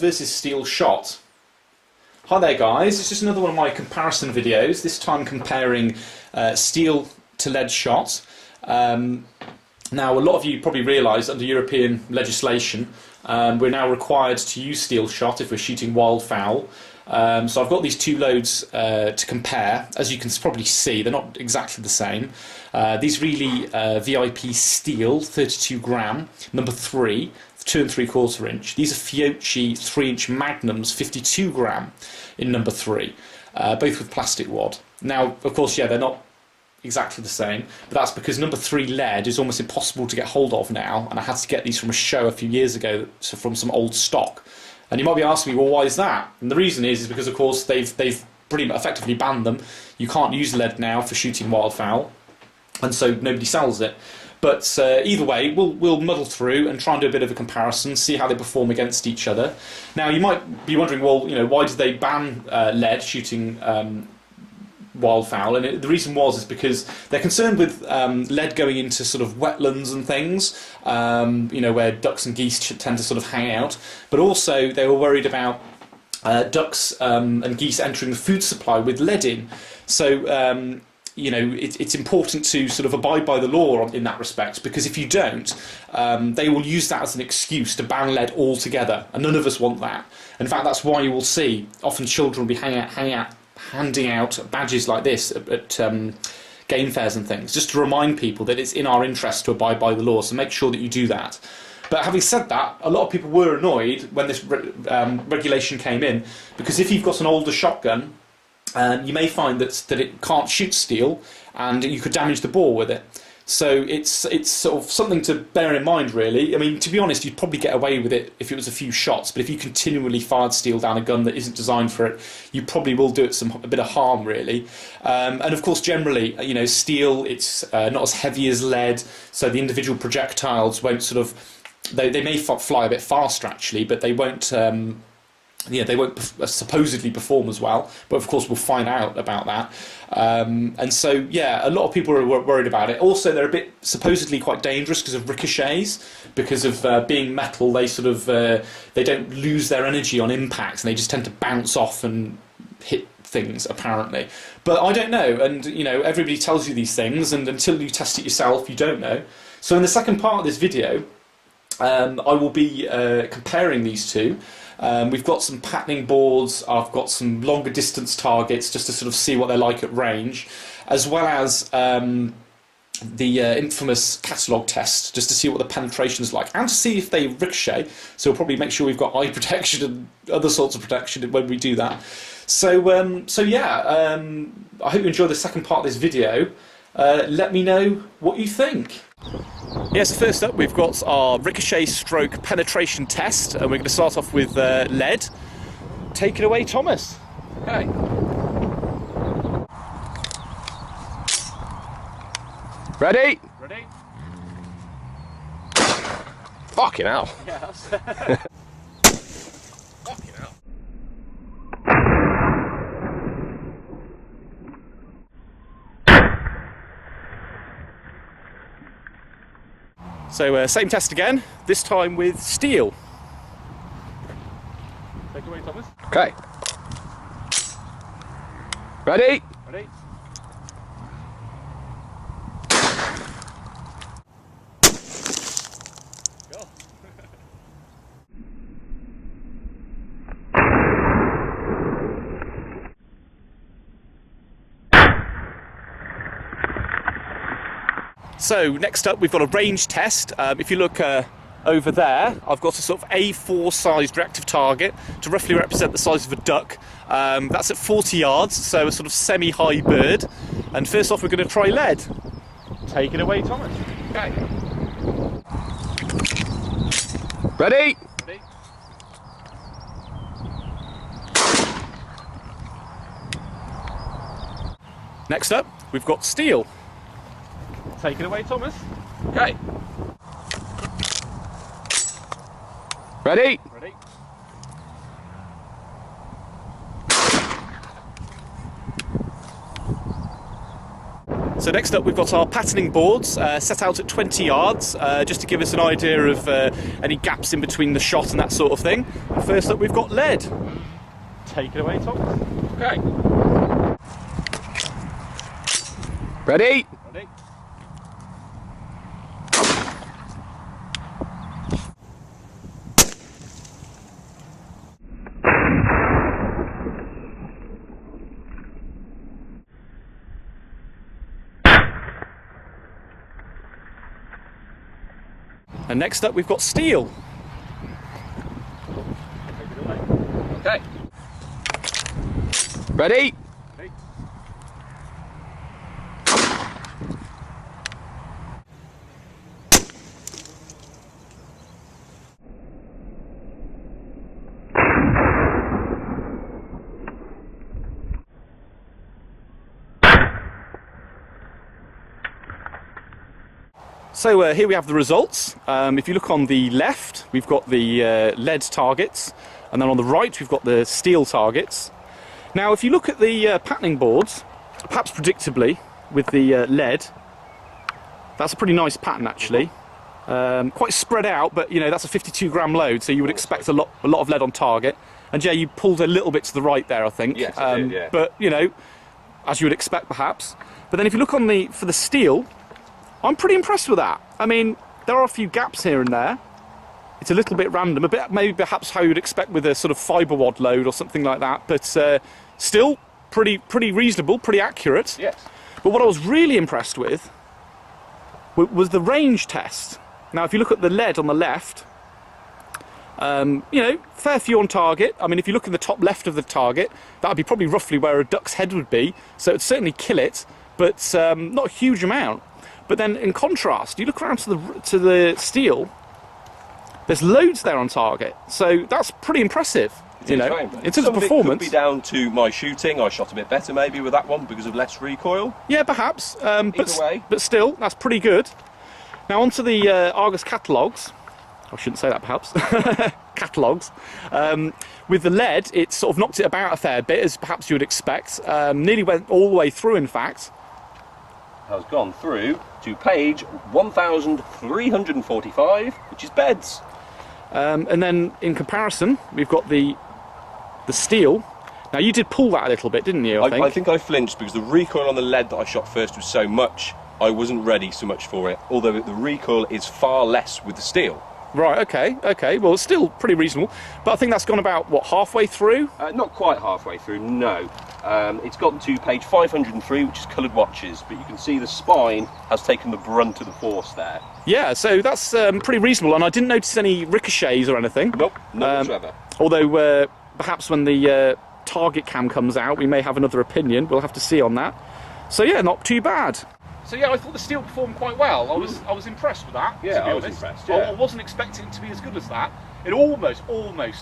versus steel shot. Hi there guys, it's just another one of my comparison videos, this time comparing steel to lead shot. Now a lot of you probably realise under European legislation we're now required to use steel shot if we're shooting wildfowl. So I've got these two loads to compare. As you can probably see, they're not exactly the same. These really VIP steel 32 gram, number 3, 2 3/4 inch. These are Fiocchi 3-inch Magnums 52 gram in number 3, both with plastic wad. Now, of course, yeah, they're not exactly the same, but that's because number 3 lead is almost impossible to get hold of now, and I had to get these from a show a few years ago, so from some old stock. And you might be asking me, well, why is that? And the reason is because, of course, they've pretty much effectively banned them. You can't use lead now for shooting wildfowl, and so nobody sells it. But either way, we'll muddle through and try and do a bit of a comparison, see how they perform against each other. Now, you might be wondering, well, you know, why did they ban lead shooting wildfowl? And the reason is because they're concerned with lead going into sort of wetlands and things, you know, where ducks and geese tend to sort of hang out. But also they were worried about ducks and geese entering the food supply with lead in. So you know, it's important to sort of abide by the law in that respect, because if you don't, they will use that as an excuse to ban lead altogether, and none of us want that. In fact, that's why you will see often children will be handing out badges like this at game fairs and things, just to remind people that it's in our interest to abide by the law, so make sure that you do that. But having said that, a lot of people were annoyed when this regulation came in, because if you've got an older shotgun, you may find that it can't shoot steel, and you could damage the bore with it. So it's sort of something to bear in mind, really. I mean, to be honest, you'd probably get away with it if it was a few shots, but if you continually fired steel down a gun that isn't designed for it, you probably will do it a bit of harm, really. And of course, generally, you know, steel, it's not as heavy as lead, so the individual projectiles won't sort of, they may fly a bit faster actually, but they won't. Yeah, they won't supposedly perform as well, but of course we'll find out about that. And so, yeah, a lot of people are worried about it. Also, they're a bit supposedly quite dangerous because of ricochets, because of being metal. They sort of they don't lose their energy on impacts, and they just tend to bounce off and hit things, apparently. But I don't know, and you know, everybody tells you these things, and until you test it yourself, you don't know. So in the second part of this video, I will be comparing these two. We've got some patterning boards, I've got some longer distance targets just to sort of see what they're like at range, as well as the infamous catalogue test just to see what the penetration is like, and to see if they ricochet, so we'll probably make sure we've got eye protection and other sorts of protection when we do that. So, so yeah, I hope you enjoy the second part of this video. Let me know what you think. Yeah, so first up we've got our ricochet stroke penetration test, and we're going to start off with lead. Take it away, Thomas. Okay. Ready? Ready? Fucking hell. Yeah, Fucking hell. So same test again, this time with steel. Take it away, Thomas. Okay. Ready? Ready? Go. So next up we've got a range test. If you look over there, I've got a sort of A4 sized reactive target to roughly represent the size of a duck. That's at 40 yards, so a sort of semi-high bird. And first off we're going to try lead. Take it away, Thomas. Okay. Ready? Ready? Next up we've got steel. Take it away, Thomas. Okay. Ready? Ready? So next up we've got our patterning boards set out at 20 yards, just to give us an idea of any gaps in between the shot and that sort of thing. And first up we've got lead. Take it away, Tom. Okay. Ready? Ready? And next up we've got steel. Okay. Ready? Okay. So here we have the results. If you look on the left, we've got the lead targets, and then on the right we've got the steel targets. Now if you look at the patterning boards, perhaps predictably with the lead, that's a pretty nice pattern actually. Quite spread out, but you know that's a 52 gram load, so you would expect a lot of lead on target. And yeah, you pulled a little bit to the right there, I think. Yes, I did, yeah. But you know, as you would expect perhaps. But then if you look on for the steel, I'm pretty impressed with that. I mean, there are a few gaps here and there. It's a little bit random, a bit maybe perhaps how you'd expect with a sort of fibre wad load or something like that, but still pretty reasonable, pretty accurate. Yes. But what I was really impressed with was the range test. Now, if you look at the lead on the left, you know, fair few on target. I mean, if you look in the top left of the target, that would be probably roughly where a duck's head would be, so it'd certainly kill it, but not a huge amount. But then, in contrast, you look around to the steel. There's loads there on target, so that's pretty impressive. You know, in terms of performance. It could be down to my shooting. I shot a bit better maybe with that one because of less recoil. Yeah, perhaps. Either way. But still, that's pretty good. Now onto the Argus catalogues. I shouldn't say that, perhaps. Catalogues. With the lead, it sort of knocked it about a fair bit, as perhaps you would expect. Nearly went all the way through, in fact. Has gone through to page 1345, which is beds. And then in comparison, we've got the steel. Now you did pull that a little bit, didn't you? I think I flinched because the recoil on the lead that I shot first was so much, I wasn't ready so much for it. Although the recoil is far less with the steel. Right, okay. Well, it's still pretty reasonable. But I think that's gone about, what, halfway through? Not quite halfway through, no. It's gotten to page 503, which is coloured watches, but you can see the spine has taken the brunt of the force there. Yeah, so that's pretty reasonable, and I didn't notice any ricochets or anything. Nope, none whatsoever. Although, perhaps when the target cam comes out, we may have another opinion. We'll have to see on that. So yeah, not too bad. So yeah, I thought the steel performed quite well. I was impressed with that. Yeah, to be I was honest. impressed. Yeah. I wasn't expecting it to be as good as that. It almost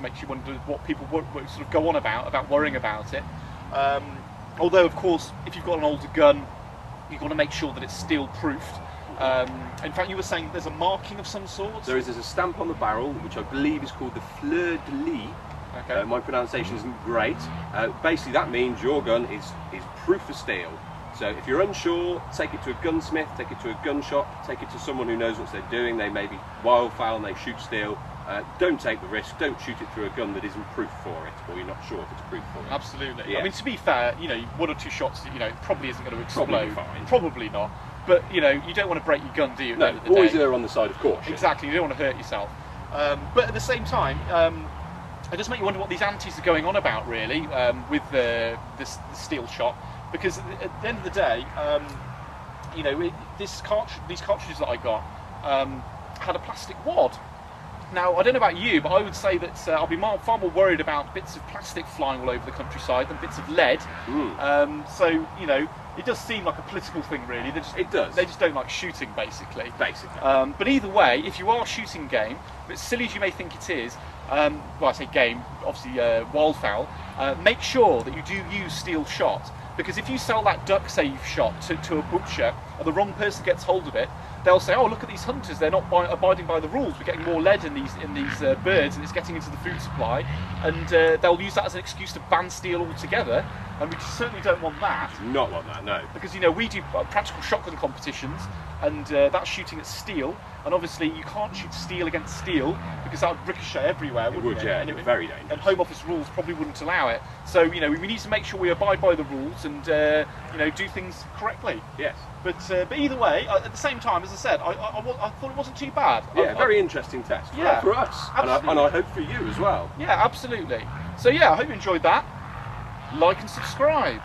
makes you wonder what people would sort of go on about worrying about it. Although, of course, if you've got an older gun, you've got to make sure that it's steel proofed. In fact, you were saying there's a marking of some sort. There's a stamp on the barrel, which I believe is called the fleur de lis. Okay. My pronunciation isn't great. Basically, that means your gun is proof for steel. So if you're unsure, take it to a gunsmith, take it to a gun shop, take it to someone who knows what they're doing. They may be wildfowl and they shoot steel. Don't take the risk. Don't shoot it through a gun that isn't proof for it, or you're not sure if it's proof for it. Absolutely. Yeah. I mean, to be fair, you know, one or two shots, you know, probably isn't going to explode. Probably fine. Probably not. But you know, you don't want to break your gun, do you? No, always err on the side of caution. Exactly. You don't want to hurt yourself. But at the same time, it does make you wonder what these antis are going on about, really, with the steel shot. Because at the end of the day, you know, these cartridges that I got had a plastic wad. Now, I don't know about you, but I would say that I'll be far more worried about bits of plastic flying all over the countryside than bits of lead. So, you know, it does seem like a political thing, really. It does. They just don't like shooting, basically. Basically. But either way, if you are shooting game, but silly as you may think it is, well, I say game, obviously wildfowl, make sure that you do use steel shot. Because if you sell that duck, say you've shot, to a butcher, and the wrong person gets hold of it, they'll say, "Oh, look at these hunters! They're not abiding by the rules. We're getting more lead in these birds, and it's getting into the food supply." And they'll use that as an excuse to ban steel altogether. And we certainly don't want that. Not want that, no. Because, you know, we do practical shotgun competitions, and that's shooting at steel. And obviously, you can't shoot steel against steel because that would ricochet everywhere, wouldn't it? It would, yeah. And Very dangerous. And Home Office rules probably wouldn't allow it. So, you know, we need to make sure we abide by the rules and, you know, do things correctly. Yes. But either way, at the same time, as I said, I thought it wasn't too bad. Yeah, very interesting test. Yeah, for us. And I hope for you as well. Yeah, absolutely. So yeah, I hope you enjoyed that. Like and subscribe.